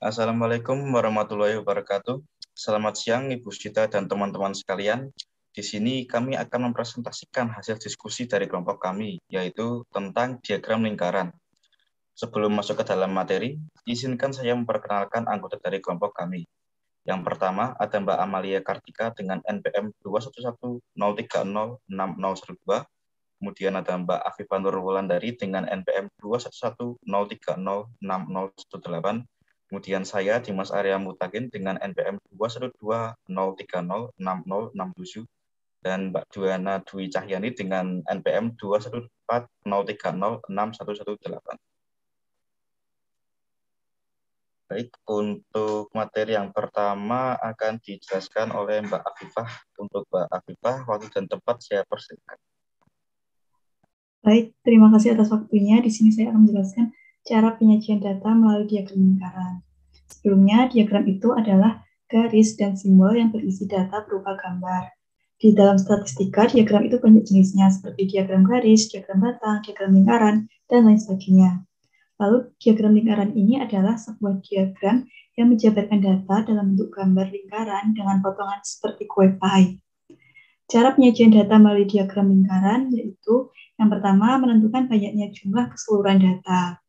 Assalamualaikum warahmatullahi wabarakatuh. Selamat siang Ibu Sita dan teman-teman sekalian. Di sini kami akan mempresentasikan hasil diskusi dari kelompok kami, yaitu tentang diagram lingkaran. Sebelum masuk ke dalam materi, izinkan saya memperkenalkan anggota dari kelompok kami. Yang pertama ada Mbak Amalia Kartika dengan NPM 21103060012. Kemudian ada Mbak Afifah Nurwulandari dengan NPM 21103060018. Kemudian saya, Dimas Arya Mutakin, dengan NPM 21203060067. Dan Mbak Duana Dwi Cahyani dengan NPM 21403061118. Baik, untuk materi yang pertama akan dijelaskan oleh Mbak Afifah. Untuk Mbak Afifah, waktu dan tempat saya persilakan. Baik, terima kasih atas waktunya. Di sini saya akan menjelaskan cara penyajian data melalui diagram lingkaran. Sebelumnya, diagram itu adalah garis dan simbol yang berisi data berupa gambar. Di dalam statistika, diagram itu banyak jenisnya, seperti diagram garis, diagram batang, diagram lingkaran, dan lain sebagainya. Lalu, diagram lingkaran ini adalah sebuah diagram yang menjabarkan data dalam bentuk gambar lingkaran dengan potongan seperti kue pie. Cara penyajian data melalui diagram lingkaran yaitu yang pertama menentukan banyaknya jumlah keseluruhan data.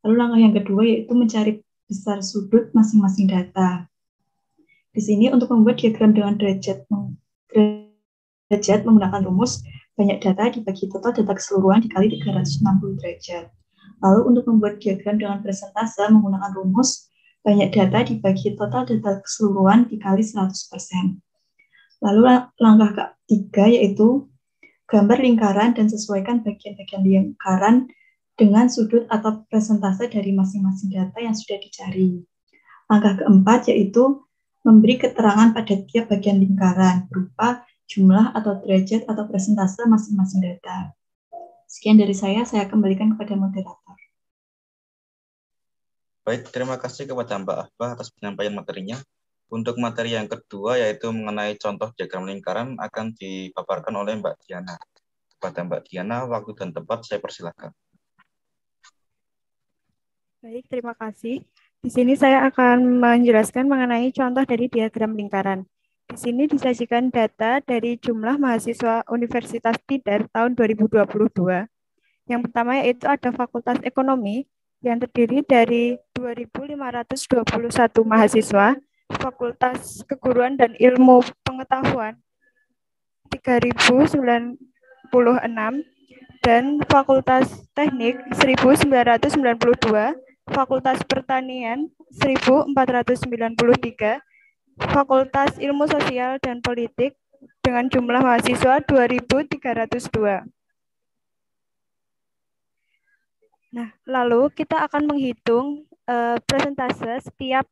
Lalu langkah yang kedua yaitu mencari besar sudut masing-masing data. Di sini untuk membuat diagram dengan derajat menggunakan rumus banyak data dibagi total data keseluruhan dikali 360 derajat. Lalu untuk membuat diagram dengan persentase menggunakan rumus banyak data dibagi total data keseluruhan dikali 100%. Lalu langkah ketiga yaitu gambar lingkaran dan sesuaikan bagian-bagian lingkaran dengan sudut atau persentase dari masing-masing data yang sudah dicari. Langkah keempat yaitu memberi keterangan pada tiap bagian lingkaran berupa jumlah atau derajat atau persentase masing-masing data. Sekian dari saya kembalikan kepada moderator. Baik, terima kasih kepada Mbak Afifah atas penyampaian materinya. Untuk materi yang kedua, yaitu mengenai contoh diagram lingkaran, akan dipaparkan oleh Mbak Diana. Kepada Mbak Diana, waktu dan tempat saya persilakan. Baik, terima kasih. Di sini saya akan menjelaskan mengenai contoh dari diagram lingkaran. Di sini disajikan data dari jumlah mahasiswa Universitas Tidar tahun 2022. Yang pertama yaitu ada Fakultas Ekonomi yang terdiri dari 2.521 mahasiswa, Fakultas Keguruan dan Ilmu Pengetahuan 3.096, dan Fakultas Teknik 1.992, Fakultas Pertanian 1.493, Fakultas Ilmu Sosial dan Politik dengan jumlah mahasiswa 2.302. Nah, lalu kita akan menghitung persentase setiap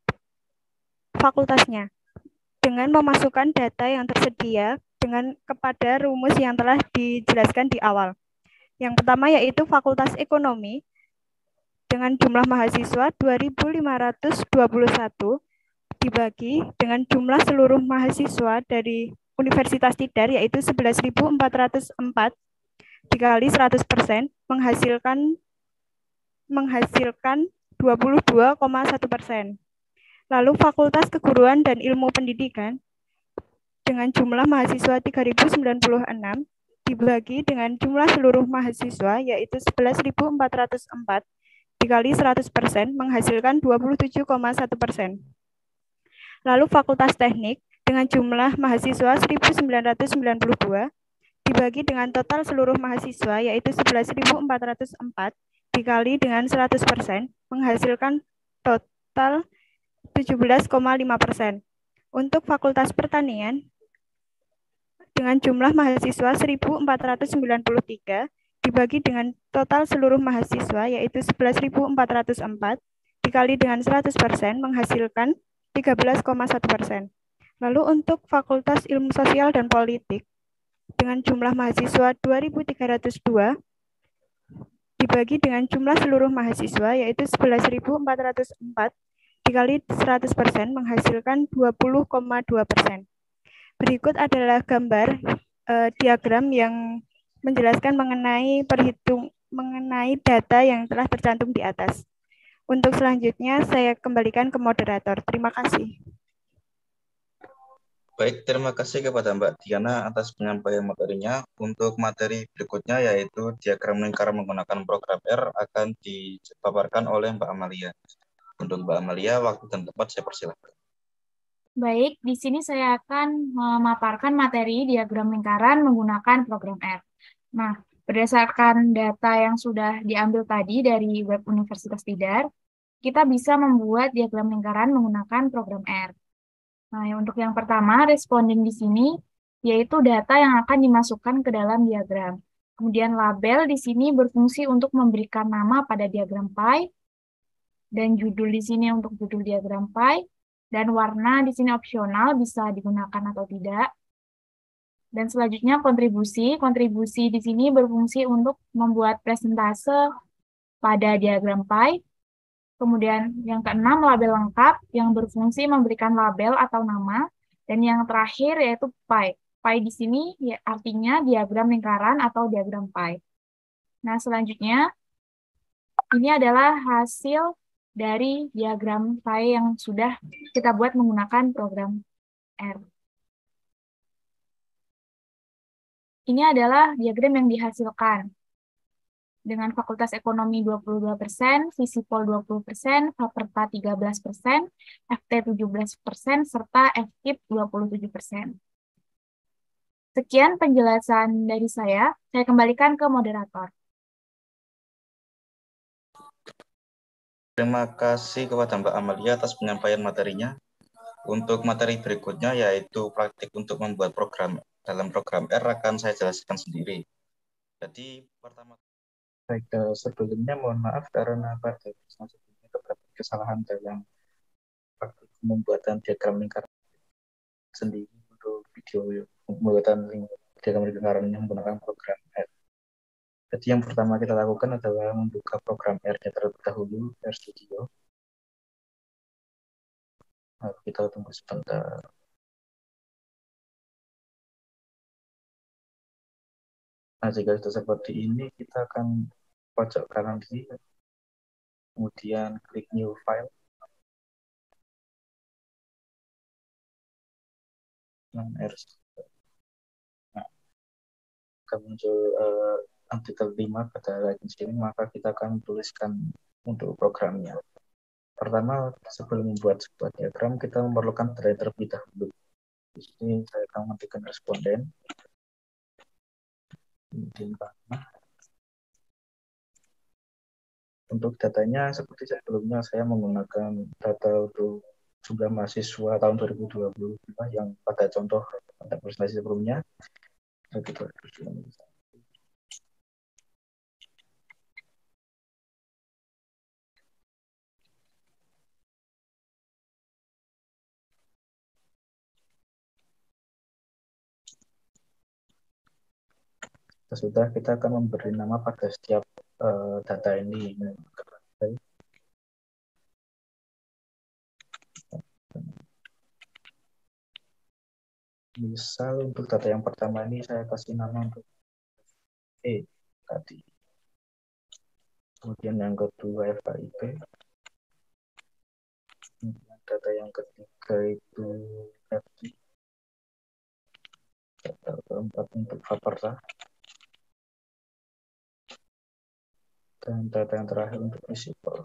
fakultasnya dengan memasukkan data yang tersedia dengan kepada rumus yang telah dijelaskan di awal. Yang pertama yaitu Fakultas Ekonomi dengan jumlah mahasiswa 2.521 dibagi dengan jumlah seluruh mahasiswa dari Universitas Tidar yaitu 11.404 dikali 100% menghasilkan 22,1%. Lalu Fakultas Keguruan dan Ilmu Pendidikan dengan jumlah mahasiswa 3.096 dibagi dengan jumlah seluruh mahasiswa yaitu 11.404 dikali 100% menghasilkan 27,1%. Lalu Fakultas Teknik dengan jumlah mahasiswa 1.992 dibagi dengan total seluruh mahasiswa yaitu 11.404 dikali dengan 100% menghasilkan total 17,5%. Untuk Fakultas Pertanian dengan jumlah mahasiswa 1.493 dibagi dengan total seluruh mahasiswa yaitu 11.404 dikali dengan 100% menghasilkan 13,1%. Lalu untuk Fakultas Ilmu Sosial dan Politik dengan jumlah mahasiswa 2.302 dibagi dengan jumlah seluruh mahasiswa yaitu 11.404 dikali 100% menghasilkan 20,2%. Berikut adalah gambar diagram yang menjelaskan mengenai data yang telah tercantum di atas. Untuk selanjutnya, saya kembalikan ke moderator. Terima kasih. Baik, terima kasih kepada Mbak Diana atas penyampaian materinya. Untuk materi berikutnya yaitu diagram lingkaran menggunakan program R akan dipaparkan oleh Mbak Amalia. Untuk Mbak Amalia, waktu dan tempat saya persilakan. Baik, di sini saya akan memaparkan materi diagram lingkaran menggunakan program R. Nah, berdasarkan data yang sudah diambil tadi dari web Universitas Tidar, kita bisa membuat diagram lingkaran menggunakan program R. Nah, untuk yang pertama, responden di sini yaitu data yang akan dimasukkan ke dalam diagram. Kemudian label di sini berfungsi untuk memberikan nama pada diagram pie, dan judul di sini untuk judul diagram pie, dan warna di sini opsional, bisa digunakan atau tidak. Dan selanjutnya kontribusi. Kontribusi di sini berfungsi untuk membuat presentase pada diagram pie. Kemudian yang keenam, label lengkap yang berfungsi memberikan label atau nama. Dan yang terakhir yaitu pie. Pie di sini ya, artinya diagram lingkaran atau diagram pie. Nah, selanjutnya ini adalah hasil dari diagram pie yang sudah kita buat menggunakan program R. Ini adalah diagram yang dihasilkan dengan Fakultas Ekonomi 22%, Visipol 20%, Faperta 13%, FT 17%, serta FKIP 27%. Sekian penjelasan dari saya kembalikan ke moderator. Terima kasih kepada Mbak Amalia atas penyampaian materinya. Untuk materi berikutnya yaitu praktik untuk membuat program dalam program R akan saya jelaskan sendiri. Jadi pertama, baik, sebelumnya mohon maaf karena pada sebelumnya terdapat kesalahan dalam praktik pembuatan diagram lingkaran sendiri untuk video pembuatan diagram lingkaran yang menggunakan program R. Jadi yang pertama kita lakukan adalah membuka program R-nya terlebih dahulu, RStudio. Nah, kita tunggu sebentar. Nah, jika sudah seperti ini, kita akan pojok kanan kiri, kemudian klik New File. Nah, akan muncul artikel 5 pada bagian sini, maka kita akan tuliskan untuk programnya. Pertama, sebelum membuat sebuah diagram, kita memerlukan data terlebih dahulu. Di sini saya akan mengetikkan responden. Kemudian untuk datanya seperti sebelumnya, saya menggunakan data untuk jumlah mahasiswa tahun 2020 yang pada contoh pada presentasi sebelumnya. Sesudah kita akan memberi nama pada setiap data ini. Misal untuk data yang pertama ini saya kasih nama untuk E tadi. Kemudian yang kedua FKIP. Data yang ketiga itu FG. Data keempat untuk Faperta. Dan data yang terakhir untuk Visipol.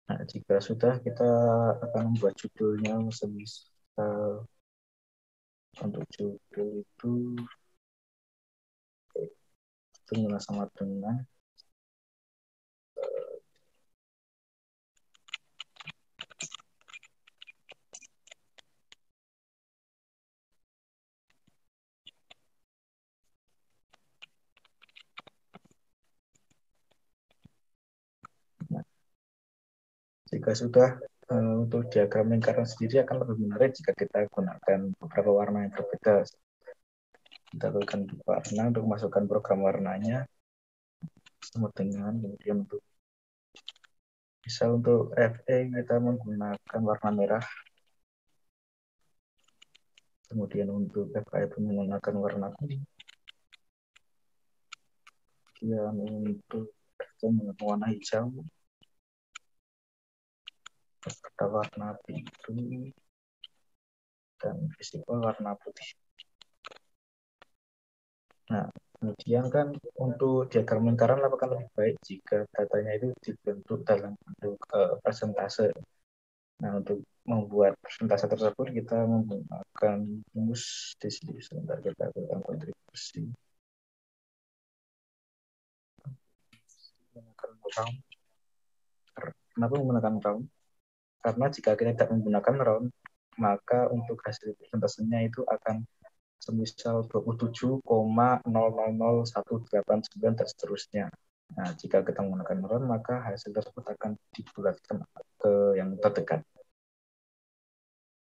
Nah, jika sudah, kita akan membuat judulnya semisal untuk judul itu sama dengan jika sudah, untuk diagram lingkaran sendiri akan lebih menarik jika kita gunakan beberapa warna yang berbeda. Kita berikan warna untuk masukkan program warnanya sama dengan, kemudian untuk bisa untuk FE kita menggunakan warna merah, kemudian untuk FA itu menggunakan warna kuning. Kemudian untuk dengan warna hijau, ada warna biru, dan visible warna putih. Nah, kemudian kan untuk diagram lingkaran apakah lebih baik jika datanya itu dibentuk dalam bentuk persentase. Nah, untuk membuat persentase tersebut kita menggunakan rumus di sini. Sebentar kita akan kontribusi. Menggunakan round. Kenapa menggunakan round? Karena jika kita tidak menggunakan round, maka untuk hasil persentasenya itu akan semisal 27,000189 dan seterusnya. Nah, jika kita menggunakan round, maka hasil tersebut akan dibulatkan ke yang terdekat.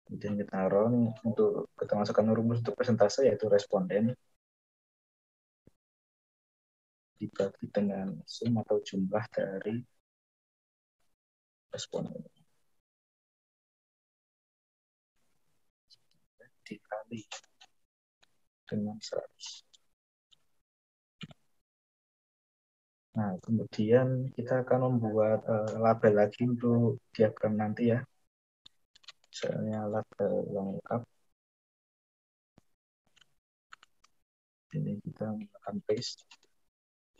Kemudian kita round untuk kita masukkan rumus untuk persentase yaitu responden dibagi dengan sum atau jumlah dari responden dikali dengan 100. Nah, kemudian kita akan membuat label lagi untuk diagram nanti ya. Misalnya label lengkap. Ini kita menggunakan paste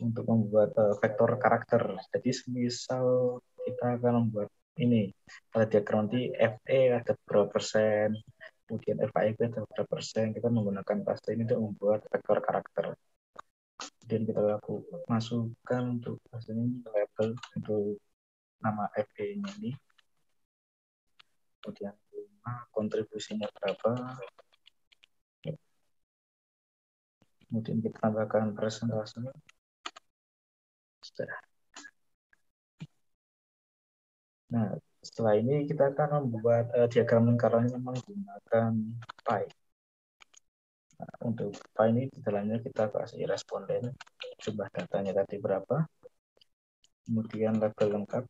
untuk membuat vektor karakter. Jadi misal kita akan membuat ini pada diagram nanti FE ada berapa persen, kemudian FIB ada berapa persen. Kita menggunakan paste ini untuk membuat vektor karakter. Kemudian kita masukkan untuk ini label untuk nama FE-nya ini. Kemudian kontribusinya berapa. Kemudian kita tambahkan presentase. Sudah. Nah, setelah ini kita akan membuat diagram lingkaran yang menggunakan pie. Nah, untuk pie ini di dalamnya kita kasih responden, jumlah datanya tadi berapa, kemudian label lengkap,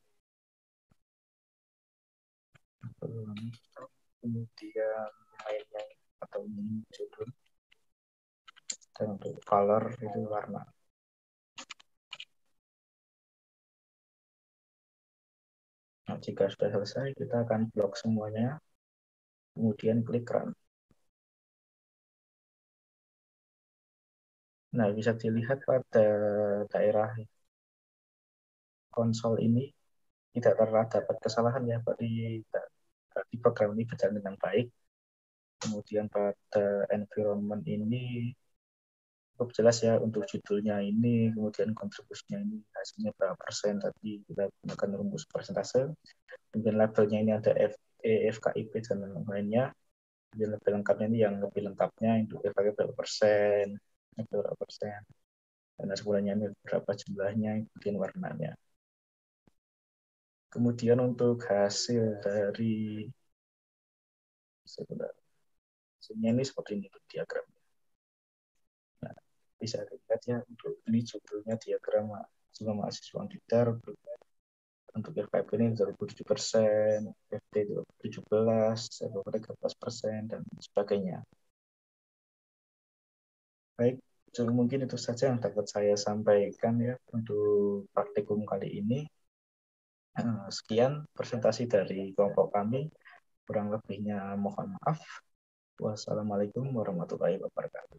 kemudian lainnya atau judul, dan untuk color itu warna. Nah, jika sudah selesai, kita akan blok semuanya, kemudian klik run. Nah, bisa dilihat pada daerah konsol ini tidak terdapat kesalahan ya, di program ini berjalan dengan baik. Kemudian pada environment ini cukup jelas ya untuk judulnya ini, kemudian kontribusinya ini, hasilnya berapa persen, tadi kita gunakan rumus persentase. Kemudian labelnya ini ada FE, FKIP, dan lainnya. Kemudian label lengkapnya ini yang lebih lengkapnya, untuk FKIP berapa persen, berapa persen, dan sebulannya ini berapa jumlahnya, kemudian warnanya. Kemudian untuk hasil dari hasilnya ini seperti ini diagramnya. Nah, bisa dilihat ya, untuk ini judulnya diagram jumlah mahasiswa Undidar, untuk FKIP ini 27%, FT 17, 13%, dan sebagainya. Baik, mungkin itu saja yang dapat saya sampaikan ya untuk praktikum kali ini. Sekian presentasi dari kelompok kami. Kurang lebihnya mohon maaf. Wassalamualaikum warahmatullahi wabarakatuh.